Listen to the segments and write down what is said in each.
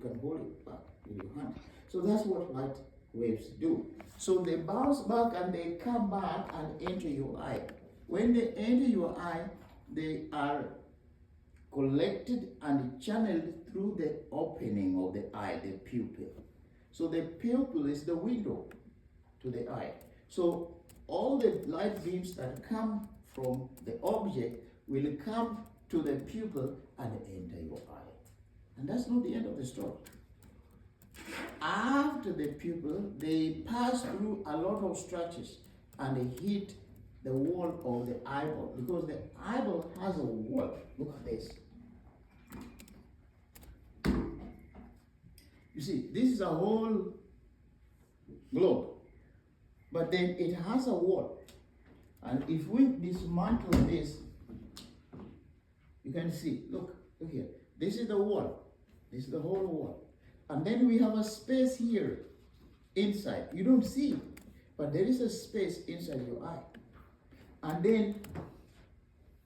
can hold it back with your hand. So that's what light waves do. So they bounce back and they come back and enter your eye. When they enter your eye, they are collected and channeled through the opening of the eye, the pupil. So the pupil is the window to the eye. So all the light beams that come from the object will come to the pupil and enter your eye. And that's not the end of the story. After the pupil, they pass through a lot of structures and they hit the wall of the eyeball, because the eyeball has a wall. Look at this. You see, this is a whole globe, but then it has a wall. And if we dismantle this, you can see, look here. This is the wall. This is the whole wall. And then we have a space here inside. You don't see it, but there is a space inside your eye. And then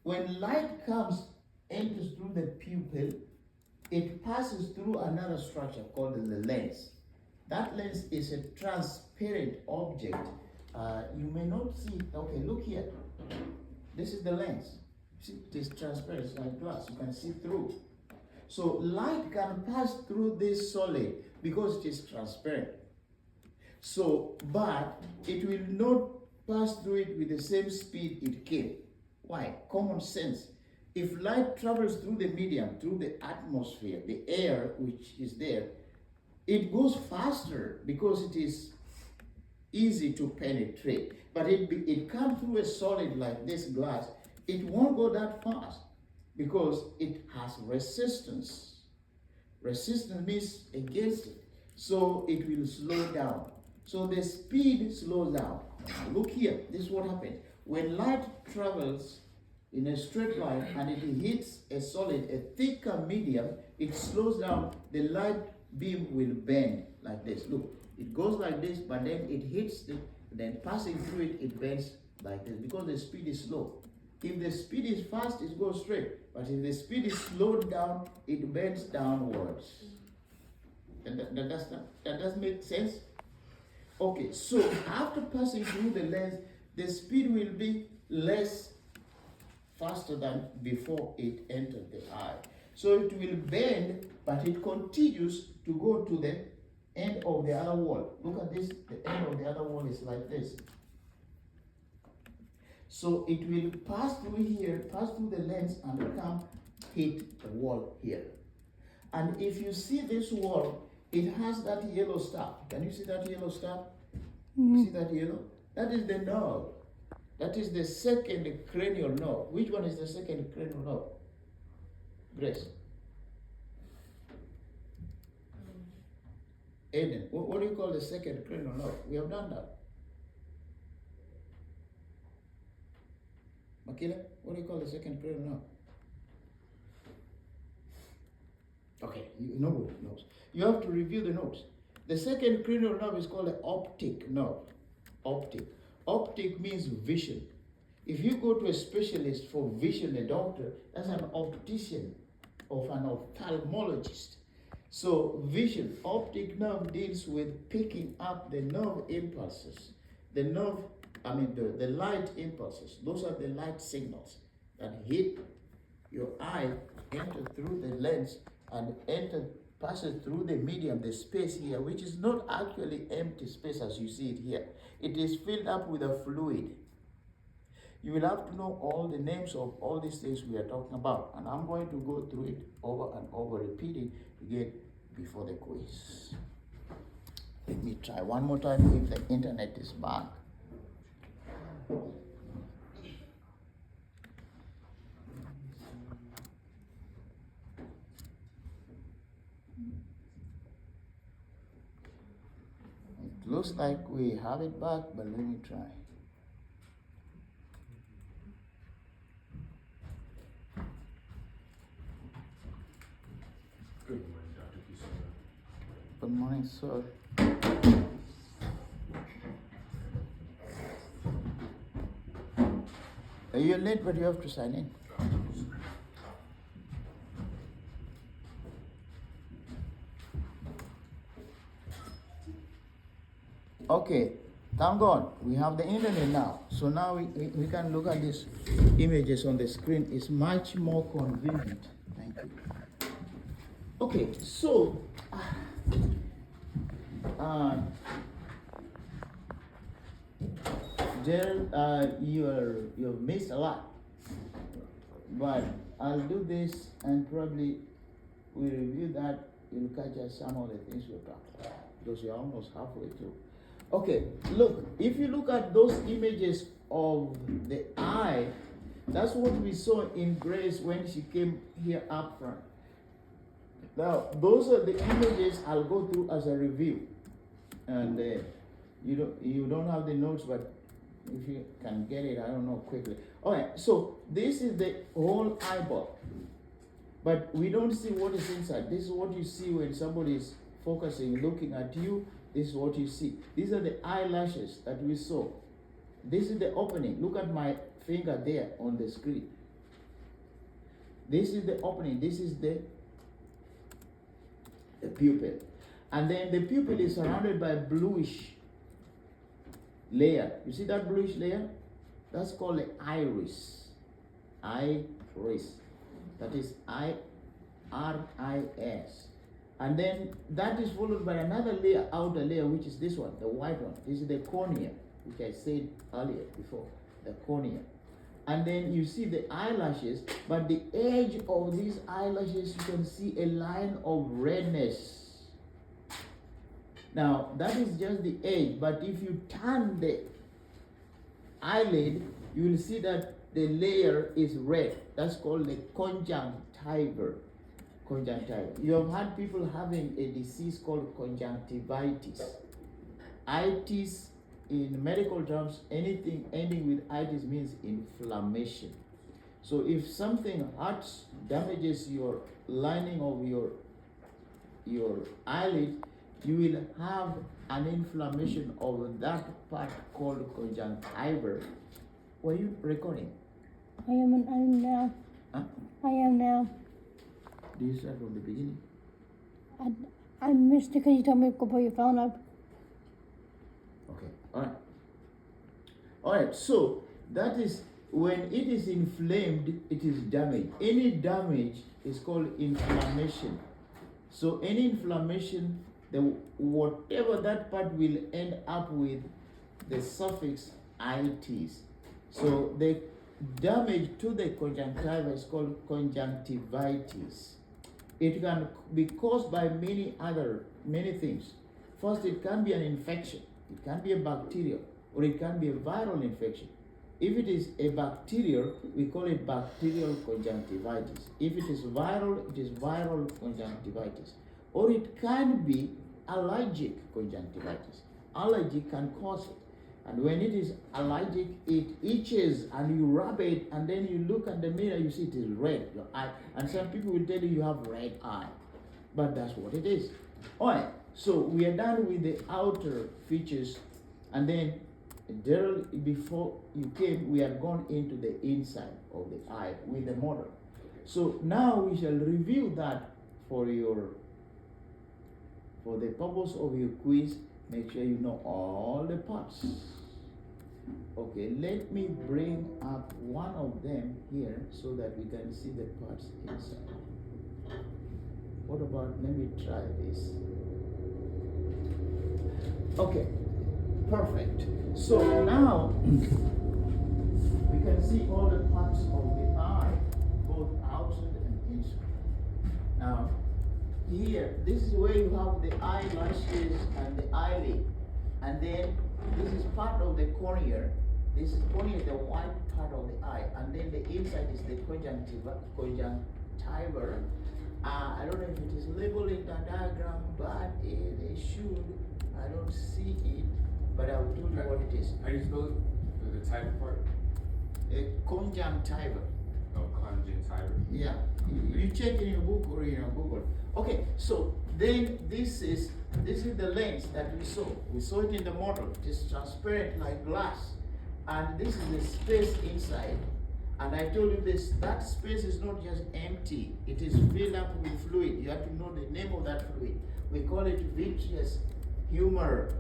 when light comes, enters through the pupil, it passes through another structure called the lens. That lens is a transparent object. You may not see it. Okay, look here. This is the lens. See, it is transparent, it's like glass. You can see through. So light can pass through this solid because it is transparent. So, but it will not pass through it with the same speed it came. Why? Common sense. If light travels through the medium, through the atmosphere, the air which is there, it goes faster because it is easy to penetrate. But it comes through a solid like this glass, it won't go that fast because it has resistance. Resistance means against it. So it will slow down. So the speed slows down. Look here, this is what happens. When light travels in a straight line and it hits a solid, a thicker medium, it slows down. The light beam will bend like this. Look, it goes like this, but then it hits it, then passing through it, it bends like this because the speed is slow. If the speed is fast, it goes straight. But if the speed is slowed down, it bends downwards. That does make sense? Okay, so after passing through the lens, the speed will be less faster than before it entered the eye. So it will bend, but it continues to go to the end of the other wall. Look at this, the end of the other wall is like this. So it will pass through here, pass through the lens and come hit the wall here. And if you see this wall, it has that yellow stuff. Can you see that yellow stuff? Mm-hmm. See that yellow? That is the nerve. That is the second cranial nerve. Which one is the second cranial nerve? Grace. Aiden, what do you call the second cranial nerve? We have done that. Makila, what do you call the second cranial nerve? Okay, nobody knows. You have to review the notes. The second cranial nerve is called the optic nerve. Optic. Optic means vision. If you go to a specialist for vision, a doctor, that's an optician or an ophthalmologist. So vision, optic nerve deals with picking up the nerve impulses. The light impulses. Those are the light signals that hit your eye, enter through the lens, and passes through the medium, the space here, which is not actually empty space as you see it here. It is filled up with a fluid. You will have to know all the names of all these things we are talking about, and I'm going to go through it over and over, repeating again before the quiz. Let me try one more time if the internet is back. It looks like we have it back, but let me try. Good morning, Dr. Kisora. Good morning, sir. You're late, but you have to sign in. Okay, thank God we have the internet now. So now we can look at these images on the screen. It's much more convenient. Thank you. Okay, so Gerald, you've missed a lot, but I'll do this and probably we review that. You'll catch us some of the things we'll talk about because you're almost halfway through. Okay, look, if you look at those images of the eye, that's what we saw in Grace when she came here up front. Now, those are the images I'll go through as a review. And you don't have the notes, but if you can get it, I don't know, quickly. All right, so this is the whole eyeball. But we don't see what is inside. This is what you see when somebody is focusing, looking at you. This is what you see. These are the eyelashes that we saw. This is the opening. Look at my finger there on the screen. This is the opening. This is the pupil. And then the pupil is surrounded by a bluish layer. You see that bluish layer? That's called the iris. Iris. That is I-R-I-S. And then that is followed by another layer, outer layer, which is this one, the white one. This is the cornea, which I said earlier before, the cornea. And then you see the eyelashes, but the edge of these eyelashes, you can see a line of redness. Now, that is just the edge, but if you turn the eyelid, you will see that the layer is red. That's called the conjunctiva. Conjunctiva. You have had people having a disease called conjunctivitis. Itis, in medical terms, anything ending with itis means inflammation. So if something hurts, damages your lining of your eyelid, you will have an inflammation of that part called conjunctiva. Were you recording? I am now. Huh? I am now. Do you start from the beginning? I missed it because you told me to go put your phone up. Okay, all right. All right, so that is when it is inflamed, it is damaged. Any damage is called inflammation. So any inflammation, whatever that part will end up with the suffix itis. So the damage to the conjunctiva is called conjunctivitis. It can be caused by many things. First, it can be an infection. It can be a bacterial, or it can be a viral infection. If it is a bacterial, we call it bacterial conjunctivitis. If it is viral, it is viral conjunctivitis. Or it can be allergic conjunctivitis. Allergy can cause it. And when it is allergic, it itches and you rub it, and then you look at the mirror, you see it is red, your eye. And some people will tell you have red eye. But that's what it is. All right, so we are done with the outer features. And then, Daryl, before you came, we had gone into the inside of the eye with the model. So now we shall review that for the purpose of your quiz. Make sure you know all the parts. Okay, let me bring up one of them here so that we can see the parts inside. What about, let me try this. Okay, perfect. So now we can see all the parts of the eye, both outside and inside. Now, here, this is where you have the eyelashes and the eyelid. And then this is part of the cornea. This is cornea, the white part of the eye. And then the inside is the conjunctiva. I don't know if it is labeled in the diagram, but it should. I don't see it, but I'll tell you what it is. How do you spell it? The type part? Conjunctiva. Oh, conjunctiva. Yeah, you check in your book or in your Google. Okay, so then this is the lens that we saw. We saw it in the model. It is transparent like glass, and this is the space inside. And I told you this, that space is not just empty. It is filled up with fluid. You have to know the name of that fluid. We call it vitreous humor.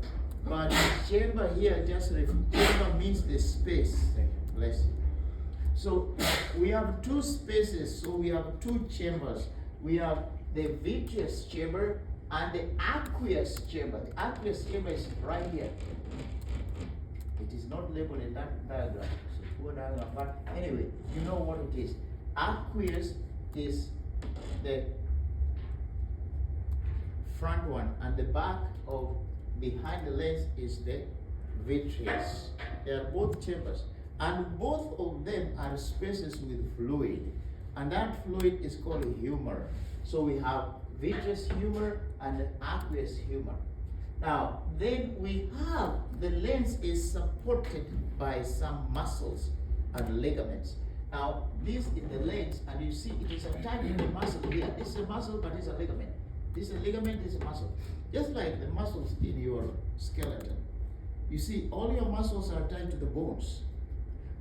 But chamber here chamber means the space. Bless you. So we have two spaces, so we have two chambers. We have the vitreous chamber and the aqueous chamber. The aqueous chamber is right here. It is not labeled in that diagram, so poor diagram, but anyway, you know what it is. Aqueous is the front one, and the back of behind the lens is the vitreous. They are both chambers, and both of them are spaces with fluid, and that fluid is called humor. So we have vitreous humor and aqueous humor. Now, then we have the lens is supported by some muscles and ligaments. Now, this is the lens, and you see it is attached to the muscle here. This is a muscle, but it's a ligament. This is a ligament, this is a muscle. Just like the muscles in your skeleton. You see, all your muscles are tied to the bones.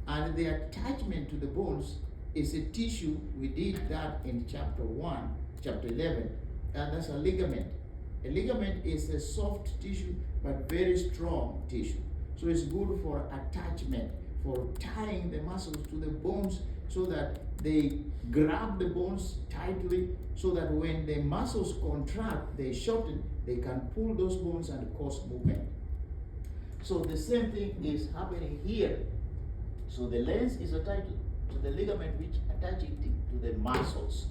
And the attachment to the bones is a tissue. We did that in chapter 1, chapter 11, and that's a ligament. A ligament is a soft tissue, but very strong tissue. So it's good for attachment, for tying the muscles to the bones so that they grab the bones tightly, so that when the muscles contract, they shorten, they can pull those bones and cause movement. So the same thing is happening here. So the lens is attached to the ligament which attaches to the muscles.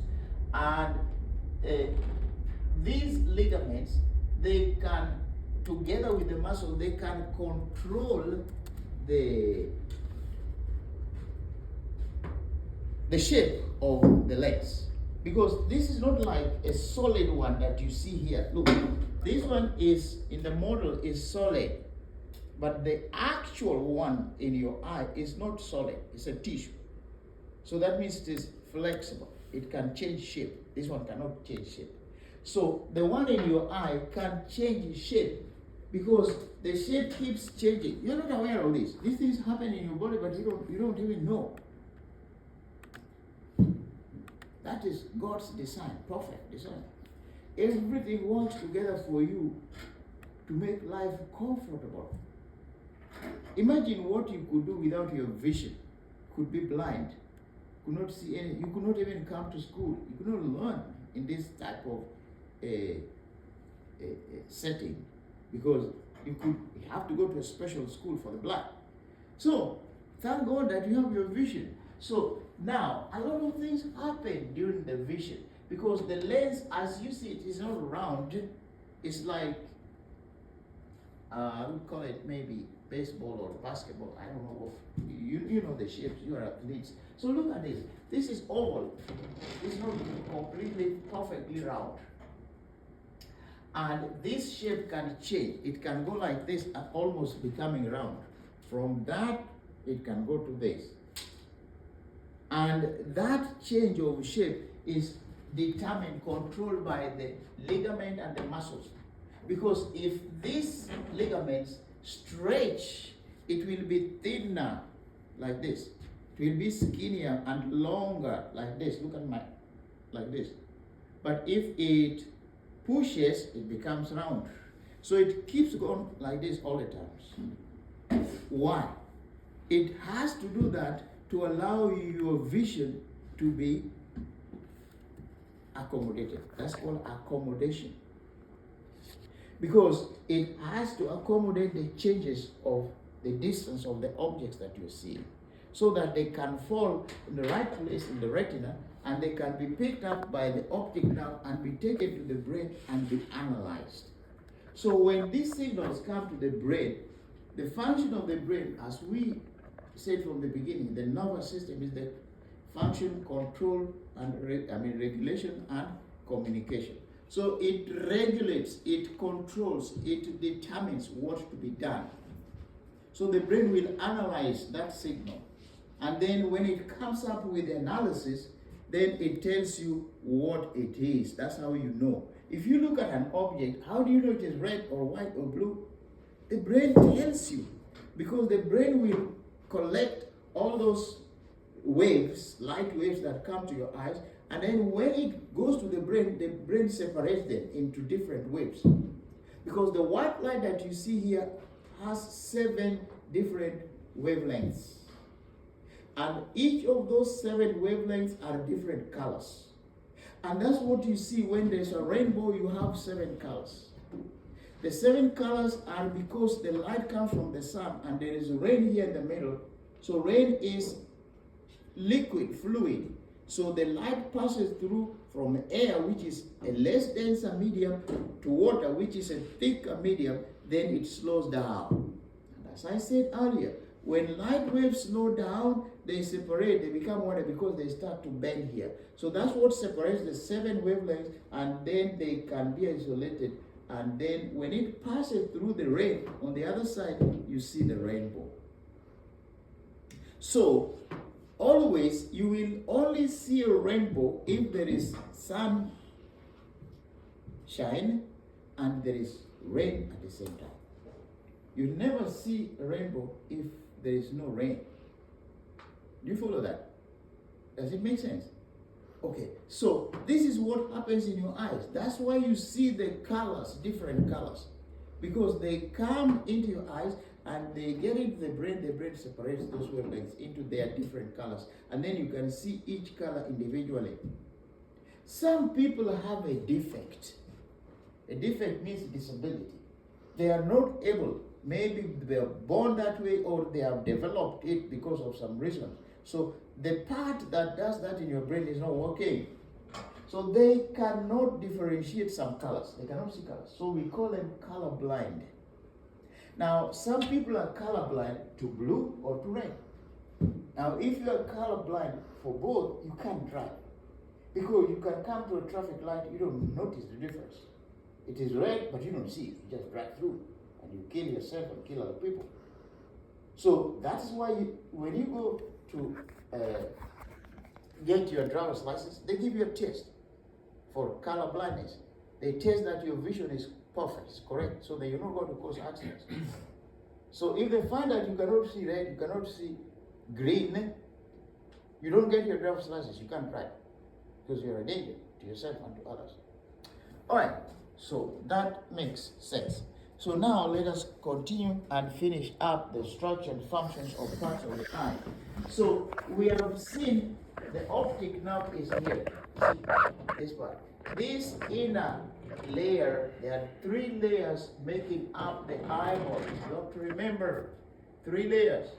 And these ligaments, they can, together with the muscle, they can control the shape of the lens. Because this is not like a solid one that you see here. Look, this one is, in the model, is solid. But the actual one in your eye is not solid, it's a tissue. So that means it is flexible. It can change shape. This one cannot change shape. So the one in your eye can change shape because the shape keeps changing. You're not aware of this. These things happen in your body, but you don't even know. That is God's design, perfect design. Everything works together for you to make life comfortable. Imagine what you could do without your vision. Could be blind, could not see anything. You could not even come to school. You could not learn in this type of setting because you have to go to a special school for the blind. So thank God that you have your vision. So now a lot of things happen during the vision because the lens, as you see it, is not round. It's like I would call it maybe baseball or basketball. I don't know. You know the shapes. You are athletes. So look at this. This is oval. It's not completely perfectly round. And this shape can change. It can go like this and almost becoming round. From that, it can go to this. And that change of shape is determined, controlled by the ligament and the muscles. Because if these ligaments stretch, it will be thinner like this. It will be skinnier and longer like this. Look at like this. But if it pushes, it becomes round. So it keeps going like this all the time. Why? It has to do that to allow your vision to be accommodated. That's called accommodation. Because it has to accommodate the changes of the distance of the objects that you see, so that they can fall in the right place in the retina and they can be picked up by the optic nerve and be taken to the brain and be analyzed. So when these signals come to the brain, the function of the brain, as we said from the beginning, the nervous system is the function, control, and regulation and communication. So it regulates, it controls, it determines what to be done. So the brain will analyze that signal. And then when it comes up with analysis, then it tells you what it is. That's how you know. If you look at an object, how do you know it is red or white or blue? The brain tells you. Because the brain will collect all those waves, light waves that come to your eyes, and then when it goes to the brain separates them into different waves. Because the white light that you see here has 7 different wavelengths. And each of those 7 wavelengths are different colors. And that's what you see when there's a rainbow, you have 7 colors. The 7 colors are because the light comes from the sun and there is rain here in the middle. So rain is liquid, fluid. So the light passes through from air, which is a less denser medium, to water, which is a thicker medium, then it slows down. And as I said earlier, when light waves slow down, they separate, they become water because they start to bend here. So that's what separates the 7 wavelengths, and then they can be isolated. And then when it passes through the rain, on the other side, you see the rainbow. So, always, you will only see a rainbow if there is sunshine and there is rain at the same time. You never see a rainbow if there is no rain. Do you follow that? Does it make sense? Okay, so this is what happens in your eyes. That's why you see the colors, different colors. Because they come into your eyes and they get into the brain separates those wavelengths into their different colors. And then you can see each color individually. Some people have a defect. A defect means disability. They are not able, maybe they are born that way or they have developed it because of some reason. So the part that does that in your brain is not working. So they cannot differentiate some colors. They cannot see colors. So we call them colorblind. Now, some people are colorblind to blue or to red. Now, if you are colorblind for both, you can't drive. Because you can come to a traffic light, you don't notice the difference. It is red, but you don't see it. You just drive through. And you kill yourself and kill other people. So that's why when you go to get your driver's license, they give you a test for color blindness. They test that your vision is perfect, is correct, so that you're not going to cause accidents. So if they find that you cannot see red, you cannot see green, you don't get your driver's license, you can't drive, because you're a danger to yourself and to others. All right, so that makes sense. So now let us continue and finish up the structure and functions of parts of the eye. So we have seen the optic nerve is here. See this part. This inner layer, there are 3 layers making up the eyeball. You have to remember 3 layers.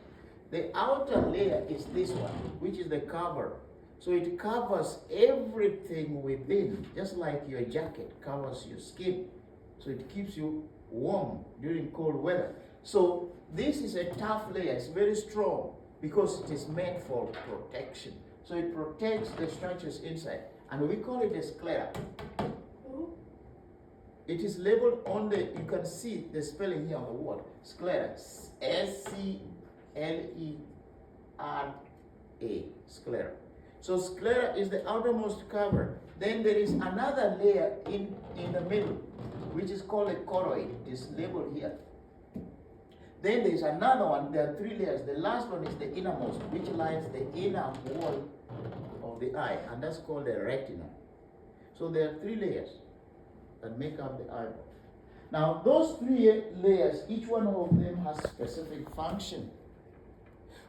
The outer layer is this one, which is the cover. So it covers everything within, just like your jacket covers your skin. So it keeps you warm during cold weather. So this is a tough layer. It's very strong because it is meant for protection. So it protects the structures inside. And we call it a sclera. It is labeled on the, you can see the spelling here on the word, sclera. S-C-L-E-R-A, sclera. So sclera is the outermost cover. Then there is another layer in the middle, which is called a choroid. It is labeled here. Then there is another one. There are 3 layers. The last one is the innermost, which lines the inner wall of the eye, and that's called the retina. So there are 3 layers that make up the eyeball. Now, those 3 layers, each one of them has specific function.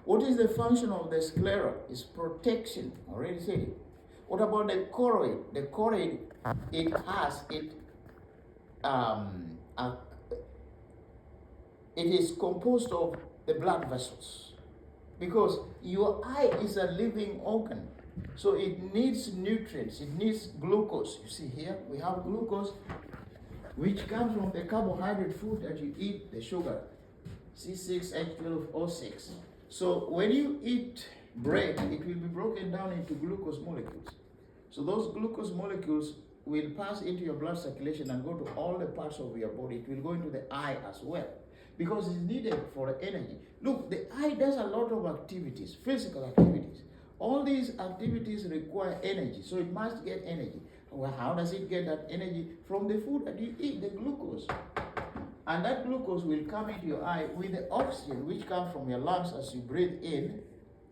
What is the function of the sclera? It's protection. I already said it. What about the choroid? The choroid, it is composed of the blood vessels, because your eye is a living organ, so it needs nutrients, it needs glucose. You see here we have glucose, which comes from the carbohydrate food that you eat, the sugar, C6H12O6. So when you eat bread, it will be broken down into glucose molecules. So those glucose molecules will pass into your blood circulation and go to all the parts of your body. It will go into the eye as well, because it's needed for energy. Look, the eye does a lot of activities, physical activities. All these activities require energy, so it must get energy. Well, how does it get that energy? From the food that you eat, the glucose. And that glucose will come into your eye with the oxygen, which comes from your lungs as you breathe in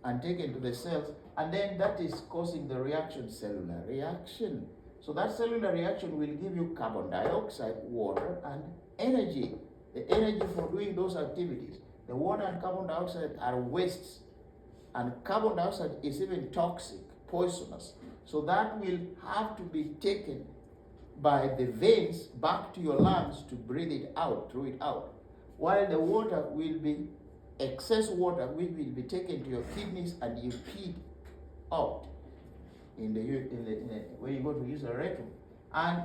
and take into the cells. And then that is causing the reaction, cellular reaction. So that cellular reaction will give you carbon dioxide, water, and energy. The energy for doing those activities. The water and carbon dioxide are wastes. And carbon dioxide is even toxic, poisonous. So that will have to be taken by the veins back to your lungs to breathe it out, throw it out. While the water will be excess water, which will be taken to your kidneys and you pee out when you go to use the restroom. And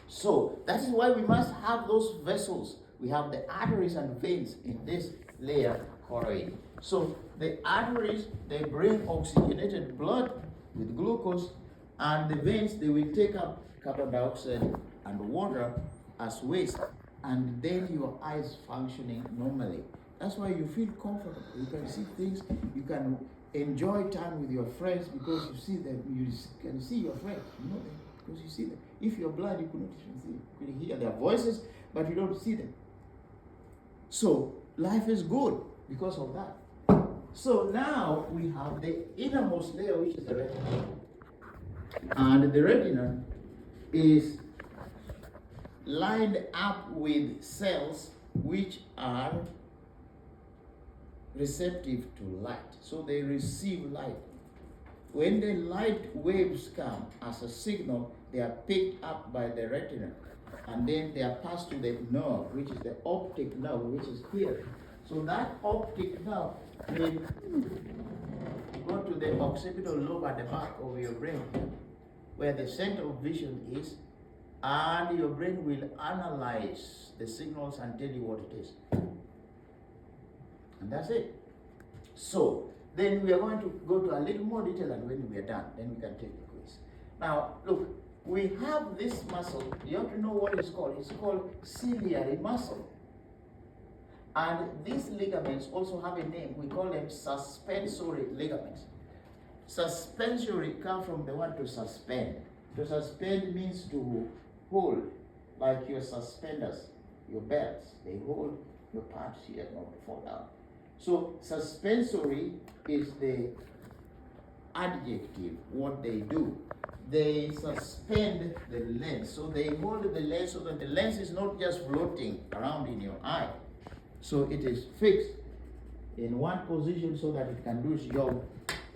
so that is why we must have those vessels. We have the arteries and veins in this layer choroid. So the arteries, they bring oxygenated blood with glucose, and the veins, they will take up carbon dioxide and water as waste, and then your eyes functioning normally. That's why you feel comfortable. You can see things, you can enjoy time with your friends because you see them, you can see your friends, you know them, because you see them. If you're blind, you could not even see them. You could hear their voices, but you don't see them. So life is good because of that. So now we have the innermost layer, which is the retina. And the retina is lined up with cells which are receptive to light. So they receive light. When the light waves come as a signal, they are picked up by the retina. And then they are passed to the nerve, which is the optic nerve, which is here. So that optic nerve will go to the occipital lobe at the back of your brain, where the center of vision is, and your brain will analyze the signals and tell you what it is. And that's it. So then we are going to go to a little more detail, and when we are done, then we can take the quiz. Now, look, we have this muscle. You have to know what it's called. It's called ciliary muscle. And these ligaments also have a name. We call them suspensory ligaments. Suspensory comes from the word to suspend. To suspend means to hold, like your suspenders, your belts. They hold your parts here not to fall down. So suspensory is the adjective, what they do. They suspend the lens. So they hold the lens so that the lens is not just floating around in your eye. So it is fixed in one position so that it can do its job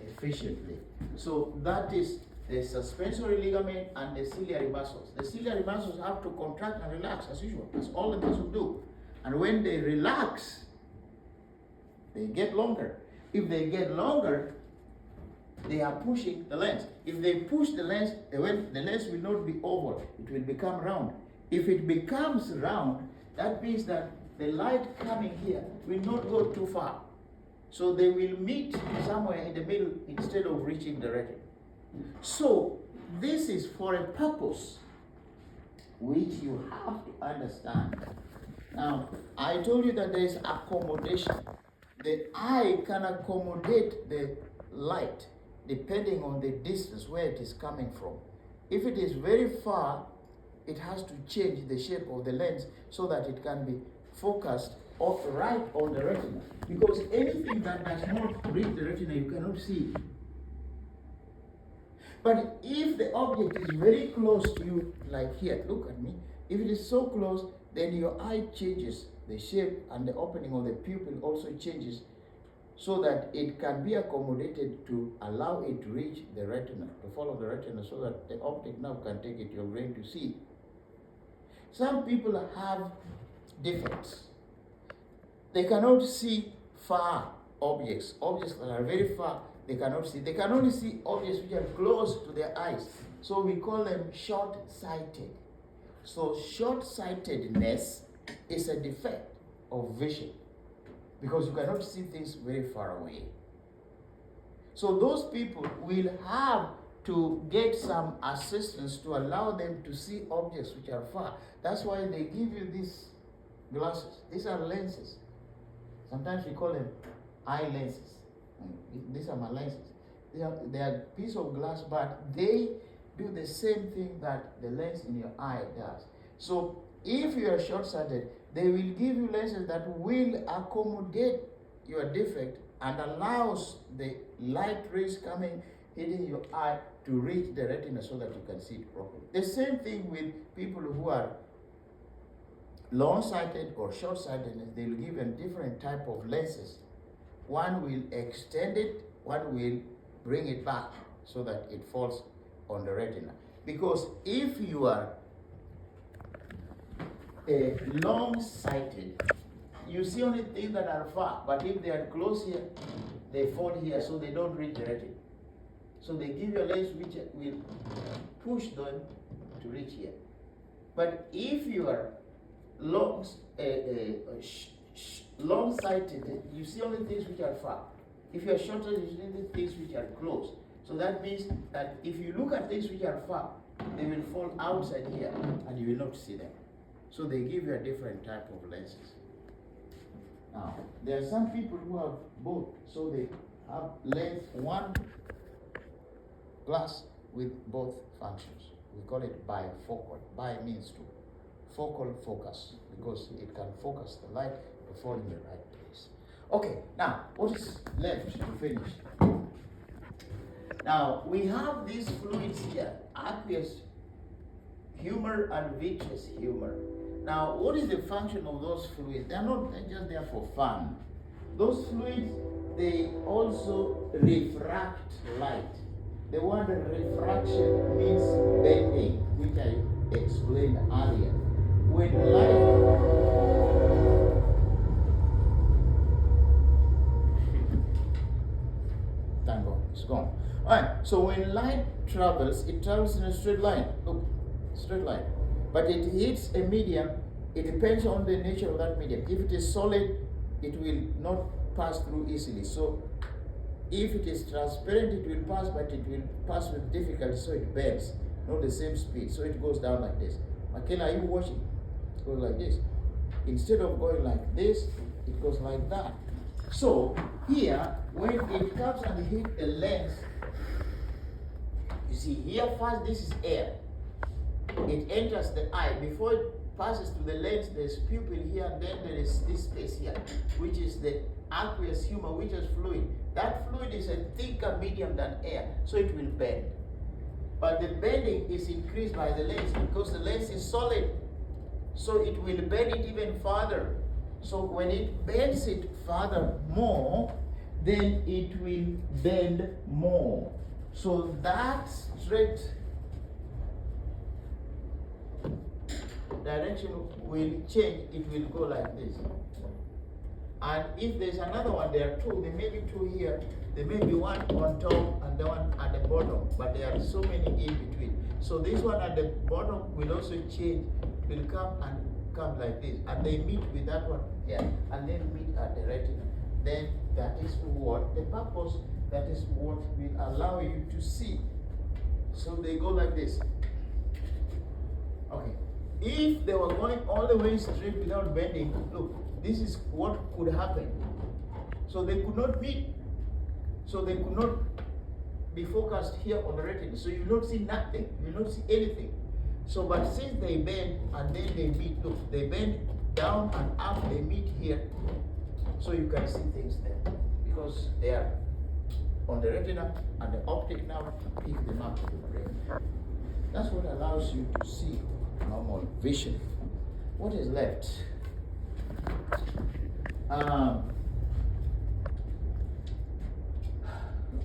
efficiently. So that is the suspensory ligament and the ciliary muscles. The ciliary muscles have to contract and relax as usual. That's all the muscles do. And when they relax, they get longer. If they get longer, they are pushing the lens. If they push the lens, the lens will not be oval. It will become round. If it becomes round, that means that the light coming here will not go too far. So they will meet somewhere in the middle instead of reaching the retina. So this is for a purpose which you have to understand. Now, I told you that there is accommodation. The eye can accommodate the light depending on the distance where it is coming from. If it is very far, it has to change the shape of the lens so that it can be focused right on the retina. Because anything that does not reach the retina, you cannot see. But if the object is very close to you, like here, look at me, if it is so close, then your eye changes the shape, and the opening of the pupil also changes so that it can be accommodated to allow it to reach the retina, to follow the retina, so that the optic nerve can take it to your brain to see. Some people have defects. They cannot see far objects that are very far, they cannot see. They can only see objects which are close to their eyes. So we call them short-sighted. So short-sightedness is a defect of vision because you cannot see things very far away. So those people will have to get some assistance to allow them to see objects which are far. That's why they give you these glasses. These are lenses. Sometimes we call them eye lenses. These are my lenses. They are a piece of glass, but they do the same thing that the lens in your eye does. So if you are short-sighted, they will give you lenses that will accommodate your defect and allows the light rays coming hitting your eye to reach the retina so that you can see it properly. The same thing with people who are long-sighted or short-sightedness, they'll give them different type of lenses. One will extend it, one will bring it back so that it falls on the retina. Because if you are long-sighted, you see only things that are far, but if they are close here, they fall here, so they don't reach the retina. So they give you a lens which will push them to reach here. But if you are long-sighted, you see only things which are far. If you are shorter, you see only things which are close. So that means that if you look at things which are far, they will fall outside here, and you will not see them. So they give you a different type of lenses. Now, there are some people who have both, so they have lens one glass with both functions. We call it bifocal. Bi means to focal focus, because it can focus the light to fall in the right place. Okay, now what is left to finish? Now we have these fluids here, aqueous humor and vitreous humor. Now what is the function of those fluids? They're not just there for fun. Those fluids, they also refract light. The word refraction means bending, which I explained earlier. When light thank God, it's gone. Alright, so when light travels, it travels in a straight line. Look, straight line. But it hits a medium, it depends on the nature of that medium. If it is solid, it will not pass through easily. So if it is transparent, it will pass, but it will pass with difficulty, so it bends, not the same speed. So it goes down like this. Michaela, are you watching? It goes like this. Instead of going like this, it goes like that. So here, when it comes and hits the lens, you see here first, this is air. It enters the eye. Before it passes to the lens, there's pupil here, and then there is this space here, which is the aqueous humor, which is fluid. That fluid is a thicker medium than air, so it will bend. But the bending is increased by the lens, because the lens is solid, so it will bend it even further. So when it bends it further more, then it will bend more. So that straight direction will change, it will go like this. And if there's another one, there are two, there may be two here, there may be one on top and the one at the bottom, but there are so many in between. So this one at the bottom will also change, will come like this, and they meet with that one here, and then meet at the retina. Then that is what the purpose, that is what will allow you to see. So they go like this. Okay. If they were going all the way straight without bending, look, this is what could happen. So they could not meet. So they could not be focused here on the retina. So you will not see nothing. You will not see anything. So, but since they bend and then they meet, look, they bend down and up, they meet here. So you can see things there. Because they are on the retina, and the optic nerve pick them up to the brain. That's what allows you to see normal vision. What is left?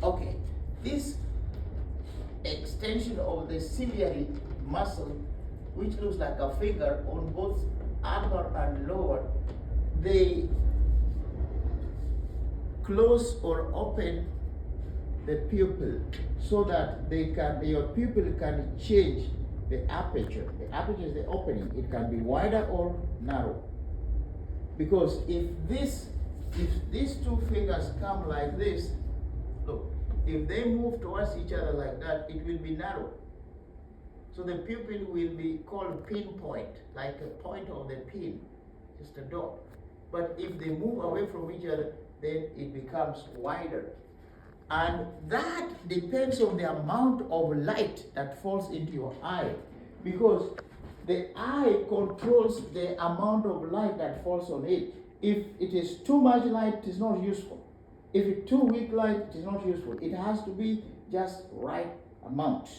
Okay, this extension of the ciliary muscle, which looks like a finger on both upper and lower, they close or open the pupil so that your pupil can change the aperture. The aperture is the opening. It can be wider or narrow. Because if these two fingers come like this, look, if they move towards each other like that, it will be narrow. So the pupil will be called pinpoint, like a point of the pin, just a dot. But if they move away from each other, then it becomes wider. And that depends on the amount of light that falls into your eye, because the eye controls the amount of light that falls on it. If it is too much light, it is not useful. If it's too weak light, it is not useful. It has to be just right amount.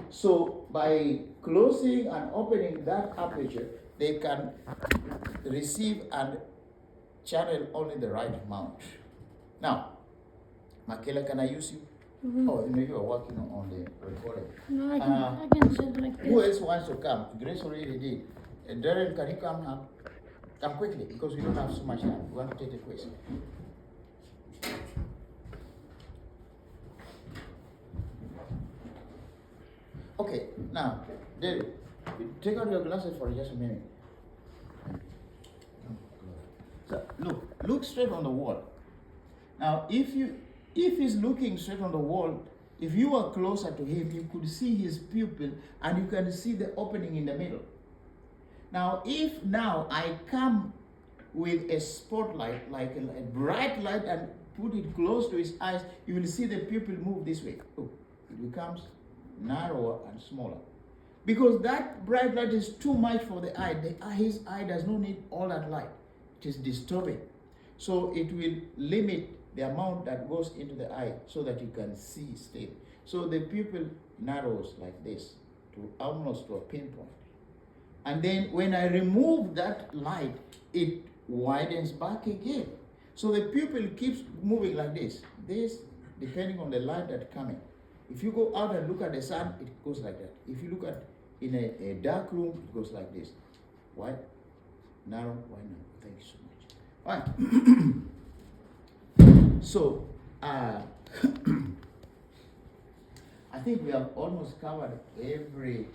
So by closing and opening that aperture, they can receive and channel only the right amount. Now, Makela, can I use you? Oh, you know you are working on the recording. No, I can sit like this. Who else wants to come? Grace already did. Darren, can you come now? Come quickly, because we don't have so much time. We want to take the question. Okay, now, David, take out your glasses for just a minute. So, look straight on the wall. Now, if he's looking straight on the wall, if you are closer to him, you could see his pupil and you can see the opening in the middle. Now, if now I come with a spotlight, like a bright light, and put it close to his eyes, you will see the pupil move this way. Oh, it becomes narrower and smaller. Because that bright light is too much for the eye. His eye does not need all that light. It is disturbing. So it will limit the amount that goes into the eye so that you can see straight. So the pupil narrows like this to almost to a pinpoint. And then when I remove that light, it widens back again. So the pupil keeps moving like this. This, depending on the light that's coming. If you go out and look at the sun, it goes like that. If you look at in a dark room, it goes like this. Wide, narrow, wide, narrow. Thank you so much. Fine. So, I think we have almost covered everything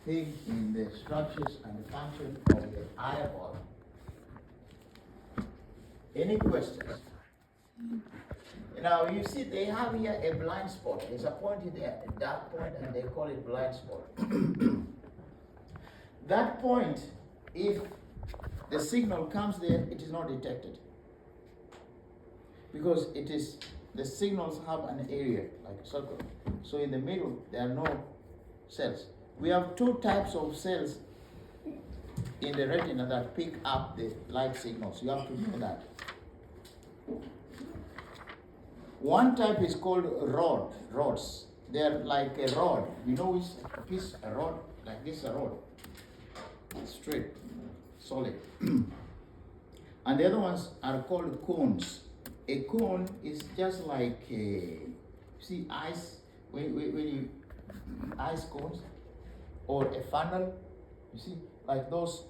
in the structures and the function of the eyeball. Any questions? Now you see they have here a blind spot. There's a point here, a dark point, and they call it blind spot. That point, if the signal comes there, it is not detected. Because it is, the signals have an area, like a circle. So in the middle, there are no cells. We have two types of cells in the retina that pick up the light signals. You have to know that. One type is called rods. They're like a rod. You know which piece, a rod? Like this, a rod. Straight, solid. And the other ones are called cones. A cone is just like see ice, when you, ice cones, or a funnel, you see, like those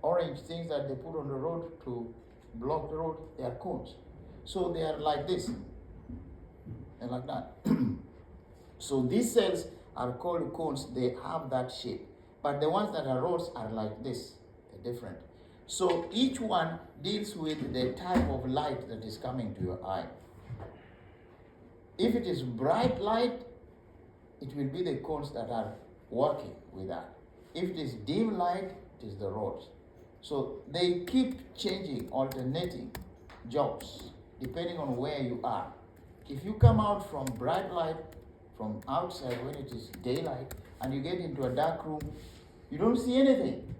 orange things that they put on the road to block the road, they are cones. So they are like this, and like that. So these cells are called cones, they have that shape. But the ones that are rods are like this, they're different. So each one deals with the type of light that is coming to your eye. If it is bright light, it will be the cones that are working with that. If it is dim light, it is the rods. So they keep changing, alternating jobs, depending on where you are. If you come out from bright light, from outside when it is daylight, and you get into a dark room, you don't see anything.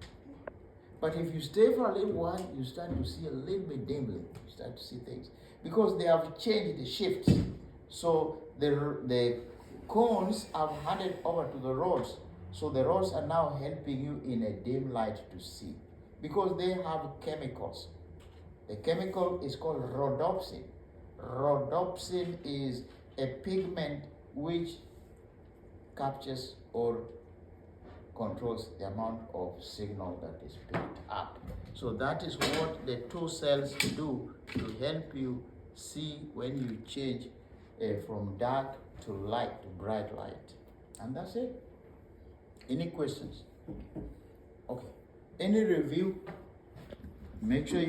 But if you stay for a little while, you start to see a little bit dimly. You start to see things. Because they have changed the shifts. So the cones have handed over to the rods. So the rods are now helping you in a dim light to see. Because they have chemicals. The chemical is called rhodopsin. Rhodopsin is a pigment which captures or controls the amount of signal that is picked up. So that is what the two cells do to help you see when you change from dark to light, to bright light. And that's it. Any questions? Okay. Any review? Make sure you